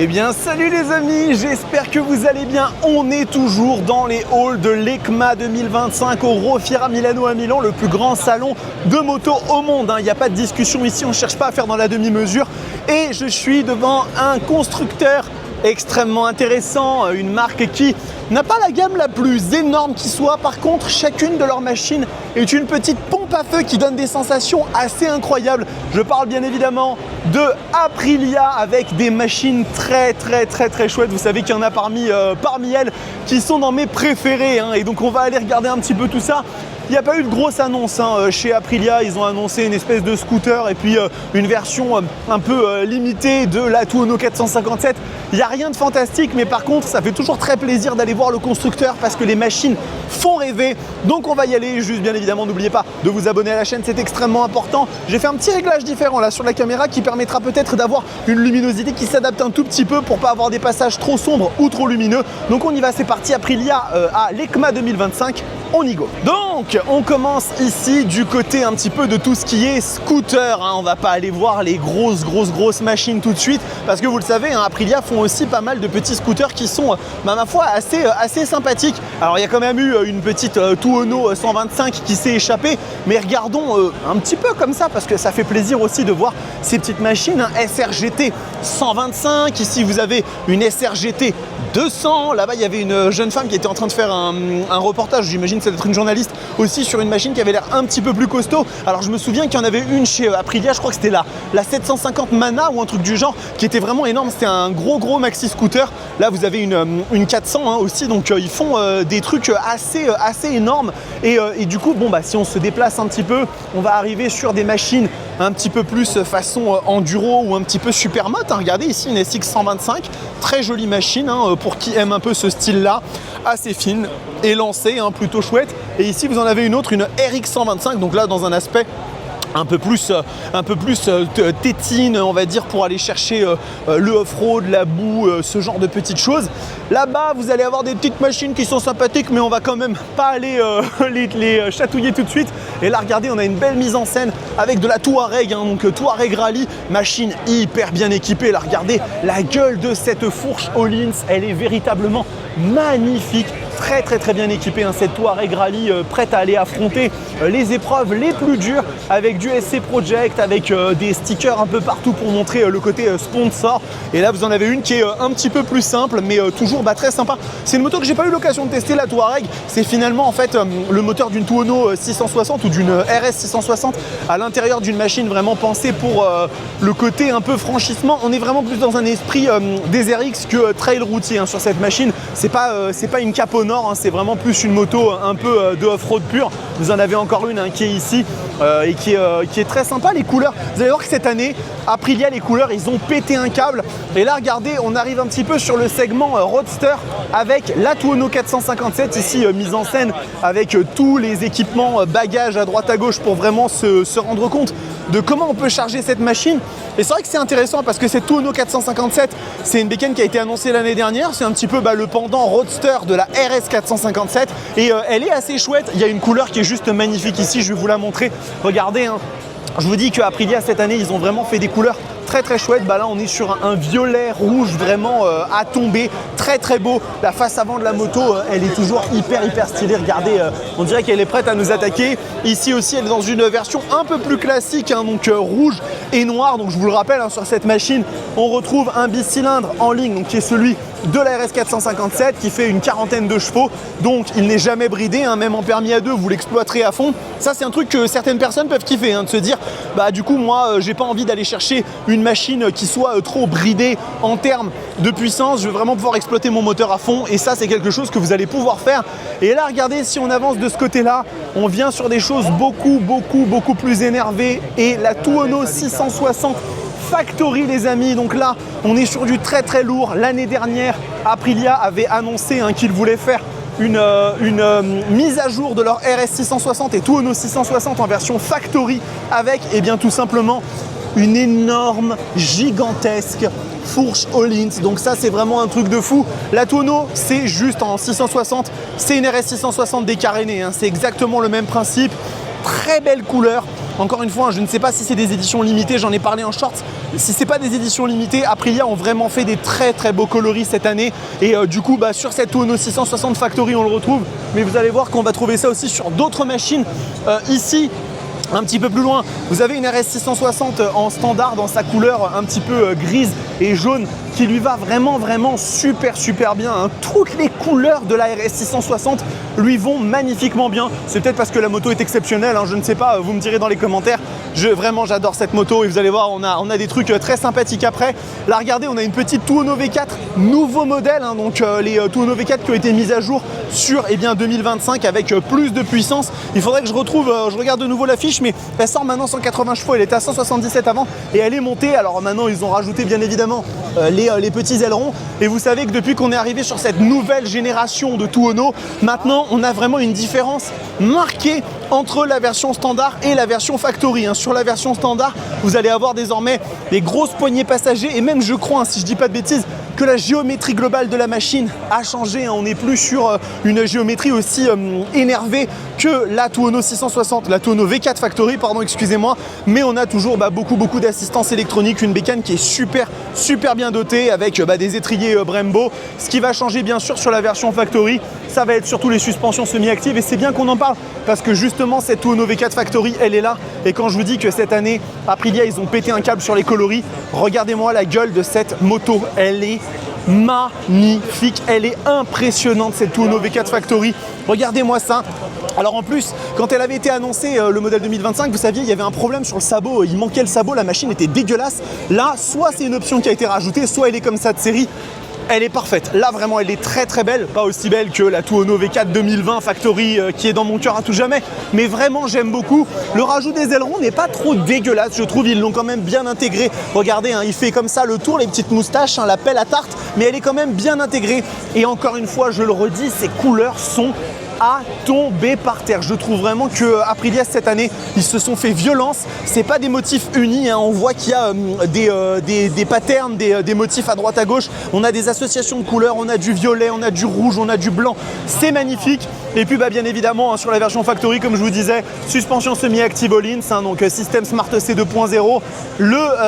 Eh bien salut les amis, j'espère que vous allez bien. On est toujours dans les halls de l'EICMA 2025 au Rofiera Milano à Milan, le plus grand salon de moto au monde. Il n'y a pas de discussion ici, on ne cherche pas à faire dans la demi-mesure. Et je suis devant un constructeur extrêmement intéressant, une marque qui n'a pas la gamme la plus énorme qui soit. Par contre, chacune de leurs machines est une petite pompe à feu qui donne des sensations assez incroyables. Je parle bien évidemment de Aprilia avec des machines très chouettes. Vous savez qu'il y en a parmi elles qui sont dans mes préférés, et donc on va aller regarder un petit peu tout ça. Il n'y a pas eu de grosse annonce chez Aprilia. Ils ont annoncé une espèce de scooter et puis une version un peu limitée de la Tuono 457. Il n'y a rien de fantastique, mais par contre, ça fait toujours très plaisir d'aller voir le constructeur parce que les machines font rêver. Donc on va y aller. Juste bien évidemment, n'oubliez pas de vous abonner à la chaîne, c'est extrêmement important. J'ai fait un petit réglage différent là sur la caméra qui permettra peut-être d'avoir une luminosité qui s'adapte un tout petit peu pour pas avoir des passages trop sombres ou trop lumineux. Donc on y va, c'est parti. Aprilia à l'EICMA 2025. On y go. Donc, on commence ici du côté un petit peu de tout ce qui est scooter. On va pas aller voir les grosses machines tout de suite parce que vous le savez, Aprilia font aussi pas mal de petits scooters qui sont, ma foi, assez sympathiques. Alors, il y a quand même eu une petite Tuono 125 qui s'est échappée, mais regardons un petit peu comme ça parce que ça fait plaisir aussi de voir ces petites machines. SRGT 125, ici vous avez une SRGT 200. Là-bas, il y avait une jeune femme qui était en train de faire un reportage, j'imagine que ça doit être une journaliste, aussi sur une machine qui avait l'air un petit peu plus costaud. Alors je me souviens qu'il y en avait une chez Aprilia, je crois que c'était la 750 Mana ou un truc du genre, qui était vraiment énorme. C'était un gros maxi scooter. Là vous avez une 400 aussi, donc ils font des trucs assez énormes. Et du coup, si on se déplace un petit peu, on va arriver sur des machines un petit peu plus façon enduro ou un petit peu supermoto. Regardez ici une SX 125, très jolie machine pour qui aime un peu ce style-là, assez fine, élancée, plutôt chouette. Et ici vous en avez une autre, une RX 125, donc là dans un aspect un peu plus tétine, on va dire, pour aller chercher le off-road, la boue, ce genre de petites choses. Là-bas, vous allez avoir des petites machines qui sont sympathiques, mais on va quand même pas aller les chatouiller tout de suite. Et là, regardez, on a une belle mise en scène avec de la Touareg, donc Touareg Rally, machine hyper bien équipée. Là, regardez la gueule de cette fourche Öhlins, elle est véritablement magnifique. Très bien équipée, cette Touareg Rally prête à aller affronter les épreuves les plus dures avec du SC Project, avec des stickers un peu partout pour montrer le côté sponsor. Et là vous en avez une qui est un petit peu plus simple, mais toujours très sympa. C'est une moto que j'ai pas eu l'occasion de tester, la Touareg. C'est finalement en fait le moteur d'une Tuono 660 ou d'une RS 660 à l'intérieur d'une machine vraiment pensée pour le côté un peu franchissement. On est vraiment plus dans un esprit des RX que trail routier sur cette machine. C'est pas une capo nord, c'est vraiment plus une moto un peu de off-road pure. Vous en avez encore une qui est ici et qui est très sympa. Les couleurs, vous allez voir que cette année Aprilia, les couleurs, ils ont pété un câble. Et là regardez, on arrive un petit peu sur le segment roadster avec la Tuono 457 ici mise en scène avec tous les équipements bagages à droite à gauche pour vraiment se rendre compte de comment on peut charger cette machine. Et c'est vrai que c'est intéressant parce que cette Tuono 457, c'est une bécane qui a été annoncée l'année dernière. C'est un petit peu le pendant roadster de la RS 457 et elle est assez chouette. Il y a une couleur qui est juste magnifique ici, je vais vous la montrer. Regardez, je vous dis que Aprilia cette année, ils ont vraiment fait des couleurs très chouette. Là on est sur un violet rouge vraiment à tomber, très beau. La face avant de la moto, elle est toujours hyper stylée. Regardez, on dirait qu'elle est prête à nous attaquer. Ici aussi elle est dans une version un peu plus classique, donc rouge et noir. Donc je vous le rappelle, sur cette machine on retrouve un bicylindre en ligne, donc qui est celui de la RS 457 qui fait une 40aine de chevaux, donc il n'est jamais bridé, même en permis à deux vous l'exploiterez à fond. Ça c'est un truc que certaines personnes peuvent kiffer, de se dire du coup moi j'ai pas envie d'aller chercher une machine qui soit trop bridée en termes de puissance, je veux vraiment pouvoir exploiter mon moteur à fond, et ça c'est quelque chose que vous allez pouvoir faire. Et là regardez, si on avance de ce côté là, on vient sur des choses beaucoup plus énervées, et la Tuono 660 Factory les amis, donc là on est sur du très lourd. L'année dernière Aprilia avait annoncé qu'ils voulaient faire une mise à jour de leur RS 660 et Tuono 660 en version Factory avec tout simplement une énorme, gigantesque fourche Öhlins. Donc ça c'est vraiment un truc de fou. La Tuono c'est juste en 660, c'est une RS 660 décarénée, c'est exactement le même principe. Très belle couleur, Encore une fois, je ne sais pas si c'est des éditions limitées, j'en ai parlé en short. Si c'est pas des éditions limitées, Aprilia ont vraiment fait des très très beaux coloris cette année. Et du coup, sur cette Tuono 660 Factory, on le retrouve. Mais vous allez voir qu'on va trouver ça aussi sur d'autres machines. Ici, un petit peu plus loin, vous avez une RS 660 en standard dans sa couleur un petit peu grise et jaune qui lui va vraiment super bien. Toutes les couleurs de la RS 660 lui vont magnifiquement bien. C'est peut-être parce que la moto est exceptionnelle, je ne sais pas, vous me direz dans les commentaires. Vraiment, j'adore cette moto et vous allez voir, on a des trucs très sympathiques après. Là, regardez, on a une petite Tuono V4, nouveau modèle, donc les Tuono V4 qui ont été mises à jour sur 2025 avec plus de puissance. Il faudrait que je regarde de nouveau la fiche, mais elle sort maintenant 180 chevaux, elle était à 177 avant et elle est montée. Alors maintenant, ils ont rajouté bien évidemment les petits ailerons. Et vous savez que depuis qu'on est arrivé sur cette nouvelle génération de Tuono, maintenant, on a vraiment une différence marquée entre la version standard et la version factory. Sur la version standard, vous allez avoir désormais des grosses poignées passagers et même, je crois, si je dis pas de bêtises, que la géométrie globale de la machine a changé. On n'est plus sur une géométrie aussi énervée que la Tuono 660, la Tuono V4 Factory, pardon, excusez-moi. Mais on a toujours beaucoup d'assistance électronique, une bécane qui est super bien dotée avec des étriers Brembo. Ce qui va changer bien sûr sur la version Factory, ça va être surtout les suspensions semi-actives et c'est bien qu'on en parle parce que justement cette Tuono V4 Factory, elle est là. Et quand je vous dis que cette année, Aprilia, ils ont pété un câble sur les coloris, regardez-moi la gueule de cette moto, elle est magnifique, elle est impressionnante cette Tuono V4 Factory. Regardez-moi ça. Alors en plus, quand elle avait été annoncée, le modèle 2025, vous saviez, il y avait un problème sur le sabot, il manquait le sabot, la machine était dégueulasse. Là, soit c'est une option qui a été rajoutée, soit elle est comme ça de série. Elle est parfaite. Là, vraiment, elle est très belle. Pas aussi belle que la Tuono V4 2020 Factory qui est dans mon cœur à tout jamais. Mais vraiment, j'aime beaucoup. Le rajout des ailerons n'est pas trop dégueulasse, je trouve. Ils l'ont quand même bien intégré. Regardez, il fait comme ça le tour, les petites moustaches, la pelle à tarte. Mais elle est quand même bien intégrée. Et encore une fois, je le redis, ces couleurs sont à tomber par terre. Je trouve vraiment que Aprilia cette année, ils se sont fait violence. C'est pas des motifs unis, on voit qu'il y a des patterns, des motifs à droite à gauche. On a des associations de couleurs, on a du violet, on a du rouge, on a du blanc. C'est magnifique. Et puis bien évidemment sur la version Factory, comme je vous disais, suspension semi-active Öhlins, donc système Smart C 2.0.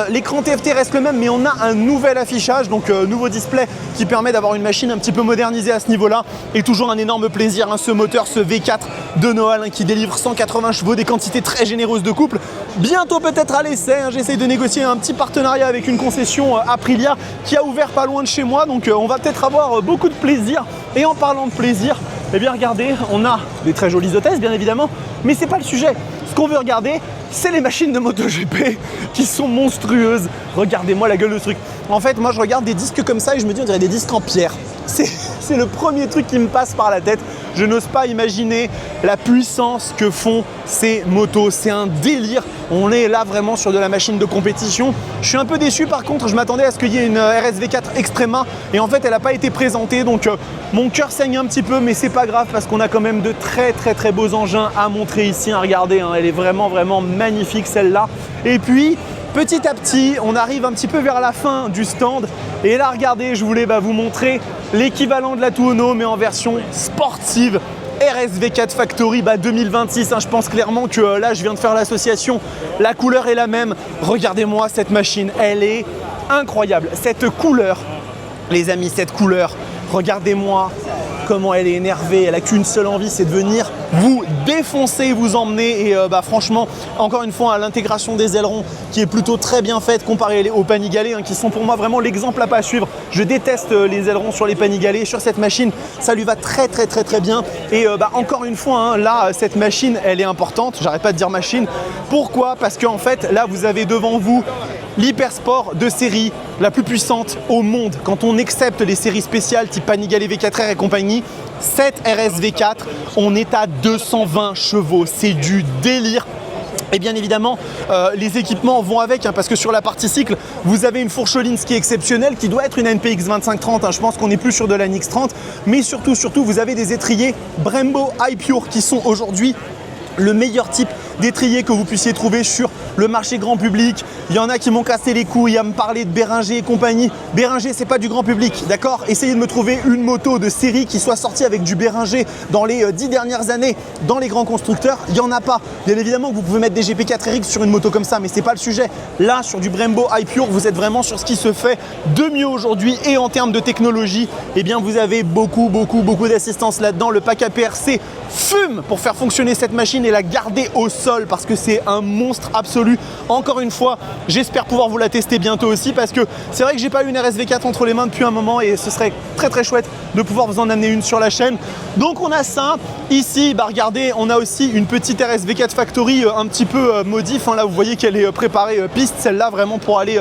L'écran TFT reste le même, mais on a un nouvel affichage, donc nouveau display qui permet d'avoir une machine un petit peu modernisée à ce niveau-là. Et toujours un énorme plaisir, ce moteur, ce V4 de Noal qui délivre 180 chevaux, des quantités très généreuses de couple. Bientôt peut-être à l'essai, j'essaye de négocier un petit partenariat avec une concession Aprilia qui a ouvert pas loin de chez moi, donc on va peut-être avoir beaucoup de plaisir. Et en parlant de plaisir, eh bien regardez, on a des très jolies hôtesses bien évidemment, mais c'est pas le sujet. Ce qu'on veut regarder, c'est les machines de MotoGP qui sont monstrueuses. Regardez-moi la gueule de ce truc. En fait, moi je regarde des disques comme ça et je me dis on dirait des disques en pierre. C'est le premier truc qui me passe par la tête. Je n'ose pas imaginer la puissance que font ces motos. C'est un délire. On est là vraiment sur de la machine de compétition. Je suis un peu déçu par contre. Je m'attendais à ce qu'il y ait une RS V4 Extrema et en fait elle n'a pas été présentée. Donc mon cœur saigne un petit peu, mais c'est pas grave parce qu'on a quand même de très beaux engins à montrer ici. Regardez, elle est vraiment magnifique celle-là. Et puis petit à petit, on arrive un petit peu vers la fin du stand. Et là, regardez, je voulais vous montrer l'équivalent de la Tuono, mais en version sportive. RS V4 Factory 2026. Je pense clairement que là, je viens de faire l'association. La couleur est la même. Regardez-moi cette machine, elle est incroyable. Cette couleur, les amis, cette couleur, regardez-moi comment elle est énervée, elle n'a qu'une seule envie, c'est de venir vous défoncer, vous emmener. Et franchement, encore une fois, l'intégration des ailerons qui est plutôt très bien faite comparée aux Panigale, qui sont pour moi vraiment l'exemple à pas suivre. Je déteste les ailerons sur les Panigale. Sur cette machine, ça lui va très bien. Et encore une fois, là, cette machine, elle est importante. J'arrête pas de dire machine. Pourquoi? Parce qu'en fait, là, vous avez devant vous l'hypersport de série la plus puissante au monde. Quand on accepte les séries spéciales type Panigale V4R et compagnie, cette RS V4, on est à 220 chevaux. C'est du délire. Et bien évidemment, les équipements vont avec, parce que sur la partie cycle, vous avez une fourche Öhlins qui est exceptionnelle, qui doit être une NPX 2530. Je pense qu'on n'est plus sur de la NX30. Mais surtout, vous avez des étriers Brembo iPure qui sont aujourd'hui le meilleur type d'étrier que vous puissiez trouver sur le marché grand public. Il y en a qui m'ont cassé les couilles à me parler de Beringer et compagnie. Beringer, c'est pas du grand public, d'accord? Essayez de me trouver une moto de série qui soit sortie avec du Beringer dans les 10 dernières années dans les grands constructeurs. Il n'y en a pas. Bien évidemment que vous pouvez mettre des GP4RX sur une moto comme ça, mais c'est pas le sujet. Là, sur du Brembo iPure, vous êtes vraiment sur ce qui se fait de mieux aujourd'hui. Et en termes de technologie, eh bien, vous avez beaucoup d'assistance là-dedans. Le pack APRC fume pour faire fonctionner cette machine et la garder au sol parce que c'est un monstre absolu. Encore une fois, j'espère pouvoir vous la tester bientôt aussi parce que c'est vrai que j'ai pas eu une RSV4 entre les mains depuis un moment et ce serait très chouette de pouvoir vous en amener une sur la chaîne. Donc on a ça. Ici, bah regardez, on a aussi une petite RSV4 Factory un petit peu modif. Hein, là, vous voyez qu'elle est préparée piste, celle-là vraiment pour aller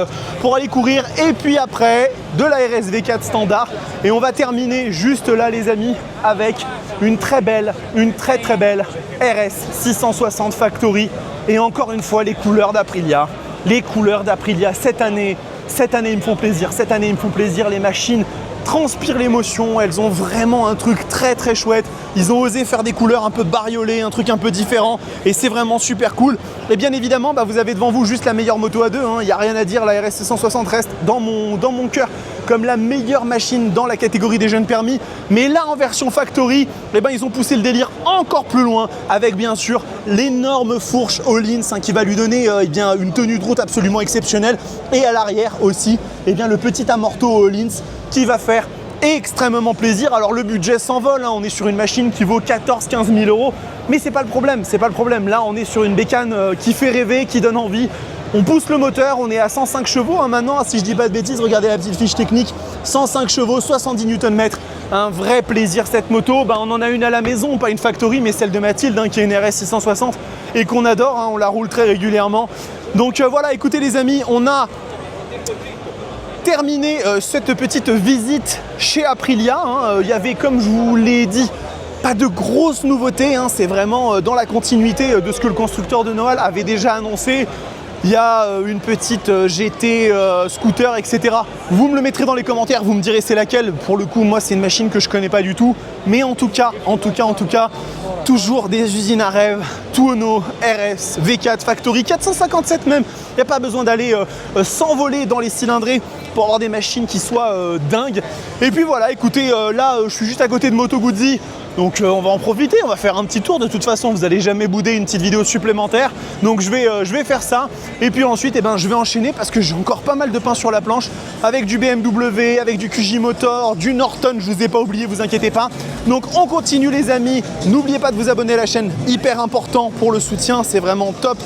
courir. Et puis après, de la RSV4 standard. Et on va terminer juste là, les amis, avec une très belle RS 660 Factory. Et encore une fois, les couleurs d'Aprilia. Les couleurs d'Aprilia cette année, ils me font plaisir. Cette année, ils me font plaisir. Les machines transpirent l'émotion. Elles ont vraiment un truc très chouette. Ils ont osé faire des couleurs un peu bariolées, un truc un peu différent. Et c'est vraiment super cool. Et bien évidemment, bah, vous avez devant vous juste la meilleure moto à deux. Il n'y a rien à dire. La RS 660 reste dans mon cœur comme la meilleure machine dans la catégorie des jeunes permis. Mais là, en version Factory, eh ben, ils ont poussé le délire encore plus loin avec bien sûr l'énorme fourche Öhlins qui va lui donner eh bien, une tenue de route absolument exceptionnelle. Et à l'arrière aussi, eh bien, le petit amorto Öhlins qui va faire extrêmement plaisir. Alors le budget s'envole, hein. On est sur une machine qui vaut 14-15 000 euros, mais c'est pas le problème, Là, on est sur une bécane qui fait rêver, qui donne envie. On pousse le moteur, on est à 105 chevaux hein, maintenant, si je dis pas de bêtises, regardez la petite fiche technique, 105 chevaux, 70 Nm, un vrai plaisir cette moto. Bah, on en a une à la maison, pas une Factory, mais celle de Mathilde hein, qui est une RS 660 et qu'on adore, hein, on la roule très régulièrement. Donc voilà, écoutez les amis, on a terminé cette petite visite chez Aprilia. Il y avait, comme je vous l'ai dit, pas de grosses nouveautés. C'est vraiment dans la continuité de ce que le constructeur de Noailles avait déjà annoncé. Il y a une petite GT scooter, etc. Vous me le mettrez dans les commentaires, vous me direz c'est laquelle. Pour le coup, moi, c'est une machine que je connais pas du tout. Mais en tout cas, toujours des usines à rêve. Tuono, RS, V4, Factory, 457 même. Il n'y a pas besoin d'aller s'envoler dans les cylindrés pour avoir des machines qui soient dingues. Et puis voilà, écoutez, là, je suis juste à côté de Moto Guzzi. Donc on va en profiter, on va faire un petit tour. De toute façon, vous n'allez jamais bouder une petite vidéo supplémentaire. Donc je vais faire ça. Et puis ensuite, eh ben, je vais enchaîner parce que j'ai encore pas mal de pain sur la planche avec du BMW, avec du QJ Motor, du Norton. Je ne vous ai pas oublié, vous inquiétez pas. Donc on continue les amis. N'oubliez pas de vous abonner à la chaîne, hyper important pour le soutien. C'est vraiment top.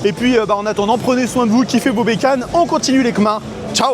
Et puis en attendant, prenez soin de vous, kiffez vos bécanes. On continue les CMA. Ciao!